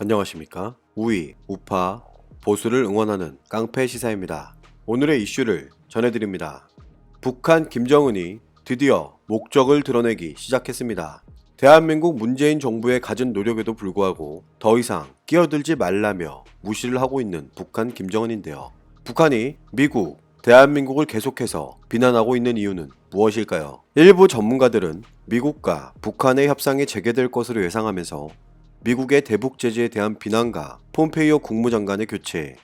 안녕하십니까? 우위, 우파, 보수를 응원하는 깡패 시사입니다. 오늘의 이슈를 전해드립니다. 북한 김정은이 드디어 목적을 드러내기 시작했습니다. 대한민국 문재인 정부의 갖은 노력에도 불구하고 더 이상 끼어들지 말라며 무시를 하고 있는 북한 김정은인데요. 북한이 미국, 대한민국을 계속해서 비난하고 있는 이유는 무엇일까요? 일부 전문가들은 미국과 북한의 협상이 재개될 것으로 예상하면서 미국의 대북 제재에 대한 비난과 폼페이오 국무장관의 교체,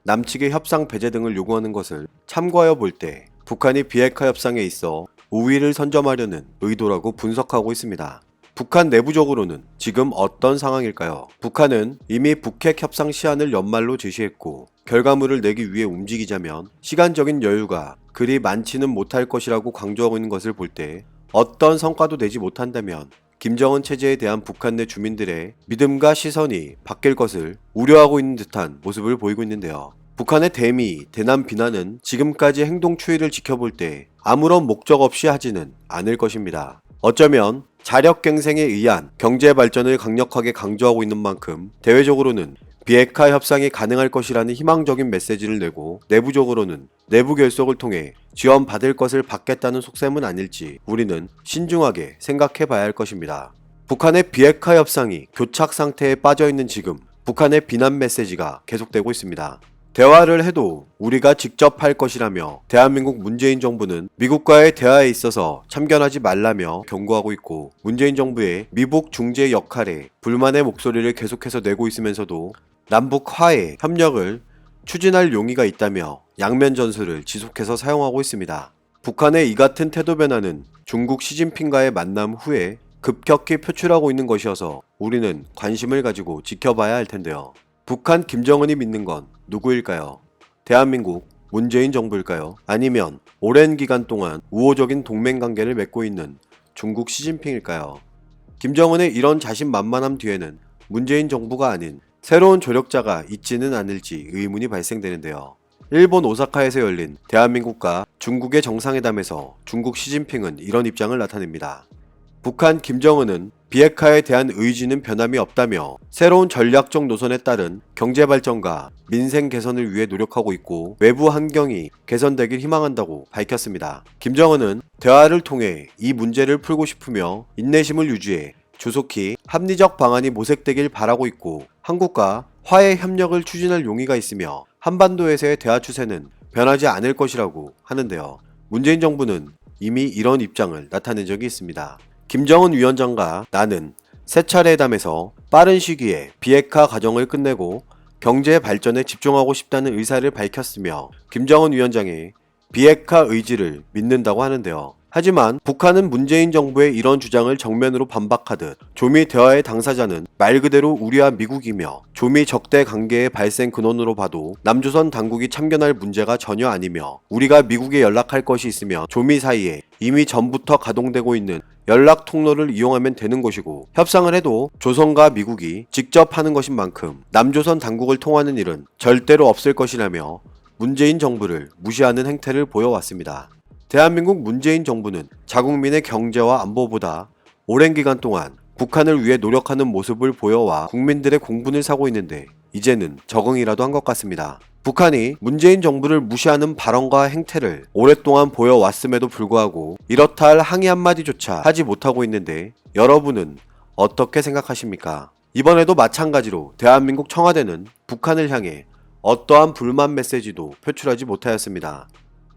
남측의 협상 배제 등을 요구하는 것을 참고하여 볼 때 북한이 비핵화 협상에 있어 우위를 선점하려는 의도라고 분석하고 있습니다. 북한 내부적으로는 지금 어떤 상황일까요? 북한은 이미 북핵 협상 시한을 연말로 제시했고 결과물을 내기 위해 움직이자면 시간적인 여유가 그리 많지는 못할 것이라고 강조하고 있는 것을 볼 때 어떤 성과도 내지 못한다면 김정은 체제에 대한 북한 내 주민들의 믿음과 시선이 바뀔 것을 우려하고 있는 듯한 모습을 보이고 있는데요. 북한의 대미, 대남 비난은 지금까지 행동 추이를 지켜볼 때 아무런 목적 없이 하지는 않을 것입니다. 어쩌면 자력갱생에 의한 경제 발전을 강력하게 강조하고 있는 만큼 대외적으로는 비핵화 협상이 가능할 것이라는 희망적인 메시지를 내고 내부적으로는 내부 결속을 통해 지원받을 것을 받겠다는 속셈은 아닐지 우리는 신중하게 생각해 봐야 할 것입니다. 북한의 비핵화 협상이 교착 상태에 빠져 있는 지금 북한의 비난 메시지가 계속되고 있습니다. 대화를 해도 우리가 직접 할 것이라며 대한민국 문재인 정부는 미국과의 대화에 있어서 참견하지 말라며 경고하고 있고 문재인 정부의 미북 중재 역할에 불만의 목소리를 계속해서 내고 있으면서도 남북 화해, 협력을 추진할 용의가 있다며 양면 전술을 지속해서 사용하고 있습니다. 북한의 이 같은 태도 변화는 중국 시진핑과의 만남 후에 급격히 표출하고 있는 것이어서 우리는 관심을 가지고 지켜봐야 할 텐데요. 북한 김정은이 믿는 건 누구일까요? 대한민국 문재인 정부일까요? 아니면 오랜 기간 동안 우호적인 동맹관계를 맺고 있는 중국 시진핑일까요? 김정은의 이런 자신만만함 뒤에는 문재인 정부가 아닌 새로운 조력자가 있지는 않을지 의문이 발생되는데요. 일본 오사카에서 열린 대한민국과 중국의 정상회담에서 중국 시진핑은 이런 입장을 나타냅니다. 북한 김정은은 비핵화에 대한 의지는 변함이 없다며 새로운 전략적 노선에 따른 경제발전과 민생 개선을 위해 노력하고 있고 외부 환경이 개선되길 희망한다고 밝혔습니다. 김정은은 대화를 통해 이 문제를 풀고 싶으며 인내심을 유지해 조속히 합리적 방안이 모색되길 바라고 있고 한국과 화해 협력을 추진할 용의가 있으며 한반도에서의 대화 추세는 변하지 않을 것이라고 하는데요. 문재인 정부는 이미 이런 입장을 나타낸 적이 있습니다. 김정은 위원장과 나는 세 차례 회담에서 빠른 시기에 비핵화 과정을 끝내고 경제 발전에 집중하고 싶다는 의사를 밝혔으며 김정은 위원장의 비핵화 의지를 믿는다고 하는데요. 하지만 북한은 문재인 정부의 이런 주장을 정면으로 반박하듯 조미 대화의 당사자는 말 그대로 우리와 미국이며 조미 적대 관계의 발생 근원으로 봐도 남조선 당국이 참견할 문제가 전혀 아니며 우리가 미국에 연락할 것이 있으며 조미 사이에 이미 전부터 가동되고 있는 연락 통로를 이용하면 되는 것이고 협상을 해도 조선과 미국이 직접 하는 것인 만큼 남조선 당국을 통하는 일은 절대로 없을 것이라며 문재인 정부를 무시하는 행태를 보여왔습니다. 대한민국 문재인 정부는 자국민의 경제와 안보보다 오랜 기간 동안 북한을 위해 노력하는 모습을 보여와 국민들의 공분을 사고 있는데 이제는 적응이라도 한 것 같습니다. 북한이 문재인 정부를 무시하는 발언과 행태를 오랫동안 보여왔음에도 불구하고 이렇다 할 항의 한마디조차 하지 못하고 있는데 여러분은 어떻게 생각하십니까? 이번에도 마찬가지로 대한민국 청와대는 북한을 향해 어떠한 불만 메시지도 표출하지 못하였습니다.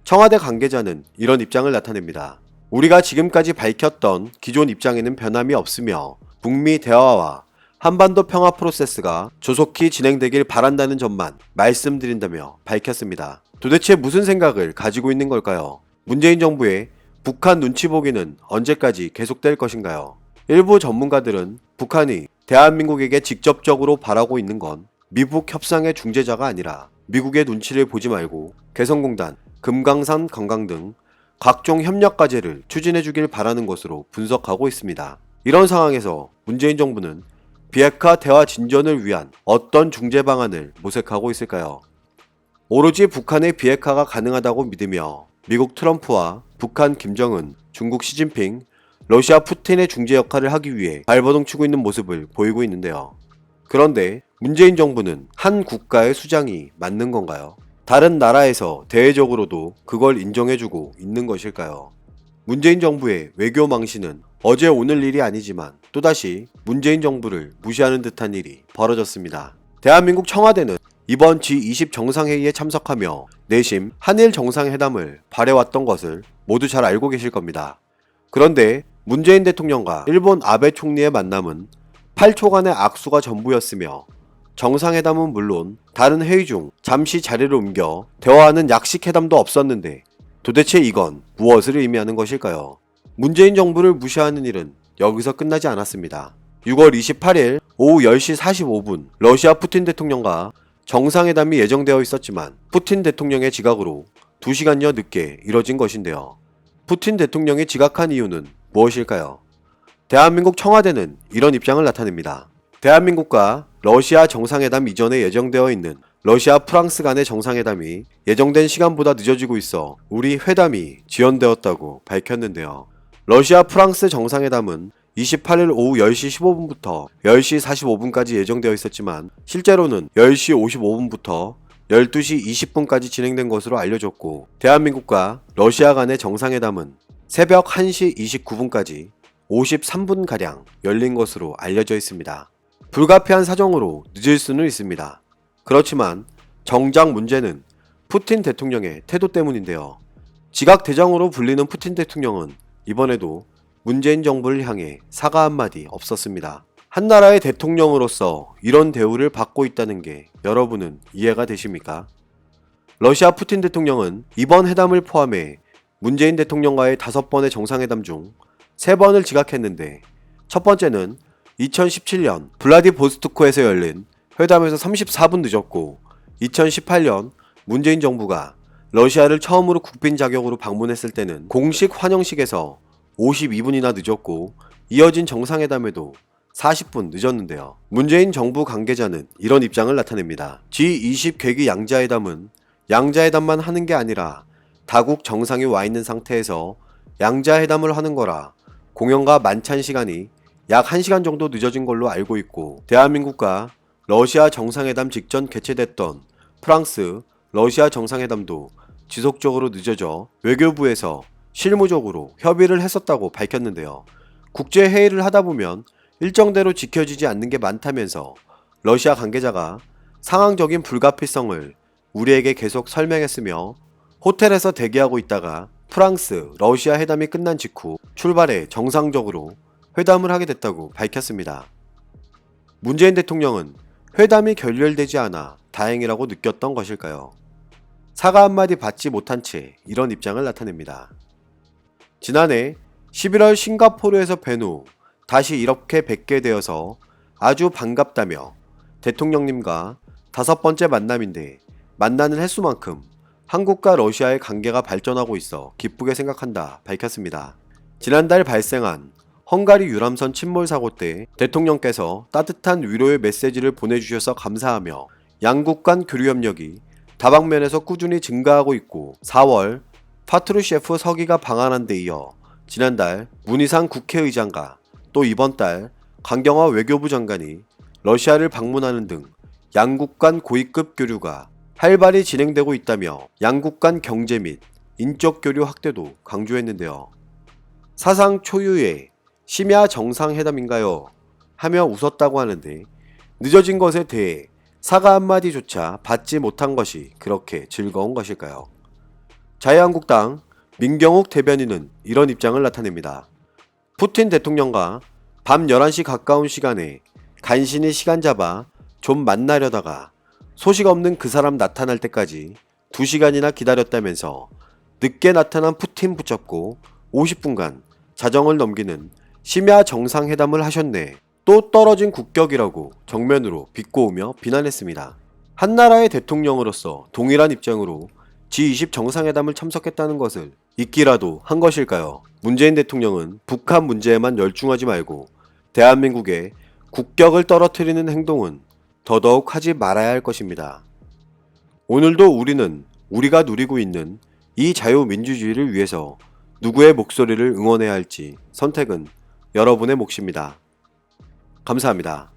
청와대 관계자는 이런 입장을 나타냅니다. 우리가 지금까지 밝혔던 기존 입장에는 변함이 없으며 북미 대화와 한반도 평화 프로세스가 조속히 진행되길 바란다는 점만 말씀드린다며 밝혔습니다. 도대체 무슨 생각을 가지고 있는 걸까요? 문재인 정부의 북한 눈치 보기는 언제까지 계속될 것인가요? 일부 전문가들은 북한이 대한민국에게 직접적으로 바라고 있는 건 미북 협상의 중재자가 아니라 미국의 눈치를 보지 말고 개성공단, 금강산 관광 등 각종 협력 과제를 추진해 주길 바라는 것으로 분석하고 있습니다. 이런 상황에서 문재인 정부는 비핵화 대화 진전을 위한 어떤 중재 방안을 모색하고 있을까요? 오로지 북한의 비핵화가 가능하다고 믿으며 미국 트럼프와 북한 김정은, 중국 시진핑, 러시아 푸틴의 중재 역할을 하기 위해 발버둥 치고 있는 모습을 보이고 있는데요. 그런데 문재인 정부는 한 국가의 수장이 맞는 건가요? 다른 나라에서 대외적으로도 그걸 인정해주고 있는 것일까요? 문재인 정부의 외교 망신은 어제 오늘 일이 아니지만 또다시 문재인 정부를 무시하는 듯한 일이 벌어졌습니다. 대한민국 청와대는 이번 G20 정상회의에 참석하며 내심 한일 정상회담을 바래왔던 것을 모두 잘 알고 계실 겁니다. 그런데 문재인 대통령과 일본 아베 총리의 만남은 8초간의 악수가 전부였으며 정상회담은 물론 다른 회의 중 잠시 자리를 옮겨 대화하는 약식 회담도 없었는데 도대체 이건 무엇을 의미하는 것일까요? 문재인 정부를 무시하는 일은 여기서 끝나지 않았습니다. 6월 28일 오후 10시 45분 러시아 푸틴 대통령과 정상회담이 예정되어 있었지만 푸틴 대통령의 지각으로 2시간여 늦게 이뤄진 것인데요. 푸틴 대통령이 지각한 이유는 무엇일까요? 대한민국 청와대는 이런 입장을 나타냅니다. 대한민국과 러시아 정상회담 이전에 예정되어 있는 러시아 프랑스 간의 정상회담이 예정된 시간보다 늦어지고 있어 우리 회담이 지연되었다고 밝혔는데요. 러시아 프랑스 정상회담은 28일 오후 10시 15분부터 10시 45분까지 예정되어 있었지만 실제로는 10시 55분부터 12시 20분까지 진행된 것으로 알려졌고 대한민국과 러시아 간의 정상회담은 새벽 1시 29분까지 53분가량 열린 것으로 알려져 있습니다. 불가피한 사정으로 늦을 수는 있습니다. 그렇지만 정작 문제는 푸틴 대통령의 태도 때문인데요. 지각대장으로 불리는 푸틴 대통령은 이번에도 문재인 정부를 향해 사과 한마디 없었습니다. 한 나라의 대통령으로서 이런 대우를 받고 있다는 게 여러분은 이해가 되십니까? 러시아 푸틴 대통령은 이번 회담을 포함해 문재인 대통령과의 5번의 정상회담 중 3번을 지각했는데 첫 번째는 2017년 블라디보스토크에서 열린 회담에서 34분 늦었고 2018년 문재인 정부가 러시아를 처음으로 국빈 자격으로 방문했을 때는 공식 환영식에서 52분이나 늦었고 이어진 정상회담에도 40분 늦었는데요. 문재인 정부 관계자는 이런 입장을 나타냅니다. G20 괴기 양자회담은 양자회담만 하는 게 아니라 다국 정상이 와 있는 상태에서 양자회담을 하는 거라 공연과 만찬 시간이 약 1시간 정도 늦어진 걸로 알고 있고 대한민국과 러시아 정상회담 직전 개최됐던 프랑스, 러시아 정상회담도 지속적으로 늦어져 외교부에서 실무적으로 협의를 했었다고 밝혔는데요. 국제회의를 하다 보면 일정대로 지켜지지 않는 게 많다면서 러시아 관계자가 상황적인 불가피성을 우리에게 계속 설명했으며 호텔에서 대기하고 있다가 프랑스, 러시아 회담이 끝난 직후 출발해 정상적으로 회담을 하게 됐다고 밝혔습니다. 문재인 대통령은 회담이 결렬되지 않아 다행이라고 느꼈던 것일까요? 사과 한마디 받지 못한 채 이런 입장을 나타냅니다. 지난해 11월 싱가포르에서 뵌 후 다시 이렇게 뵙게 되어서 아주 반갑다며 대통령님과 5번째 만남인데 만나는 횟수만큼 한국과 러시아의 관계가 발전하고 있어 기쁘게 생각한다 밝혔습니다. 지난달 발생한 헝가리 유람선 침몰 사고 때 대통령께서 따뜻한 위로의 메시지를 보내주셔서 감사하며 양국 간 교류 협력이 다방면에서 꾸준히 증가하고 있고 4월 파트루셰프 서기가 방한한 데 이어 지난달 문희상 국회의장과 또 이번 달 강경화 외교부 장관이 러시아를 방문하는 등 양국 간 고위급 교류가 활발히 진행되고 있다며 양국 간 경제 및 인적 교류 확대도 강조했는데요. 사상 초유의 심야 정상회담인가요? 하며 웃었다고 하는데 늦어진 것에 대해 사과 한마디조차 받지 못한 것이 그렇게 즐거운 것일까요? 자유한국당 민경욱 대변인은 이런 입장을 나타냅니다. 푸틴 대통령과 밤 11시 가까운 시간에 간신히 시간 잡아 좀 만나려다가 소식 없는 그 사람 나타날 때까지 2시간이나 기다렸다면서 늦게 나타난 푸틴 붙잡고 50분간 자정을 넘기는 심야 정상회담을 하셨네. 또 떨어진 국격이라고 정면으로 비꼬으며 비난했습니다. 한 나라의 대통령으로서 동일한 입장으로 G20 정상회담을 참석했다는 것을 잊기라도 한 것일까요? 문재인 대통령은 북한 문제에만 열중하지 말고 대한민국의 국격을 떨어뜨리는 행동은 더더욱 하지 말아야 할 것입니다. 오늘도 우리는 우리가 누리고 있는 이 자유민주주의를 위해서 누구의 목소리를 응원해야 할지 선택은 여러분의 몫입니다. 감사합니다.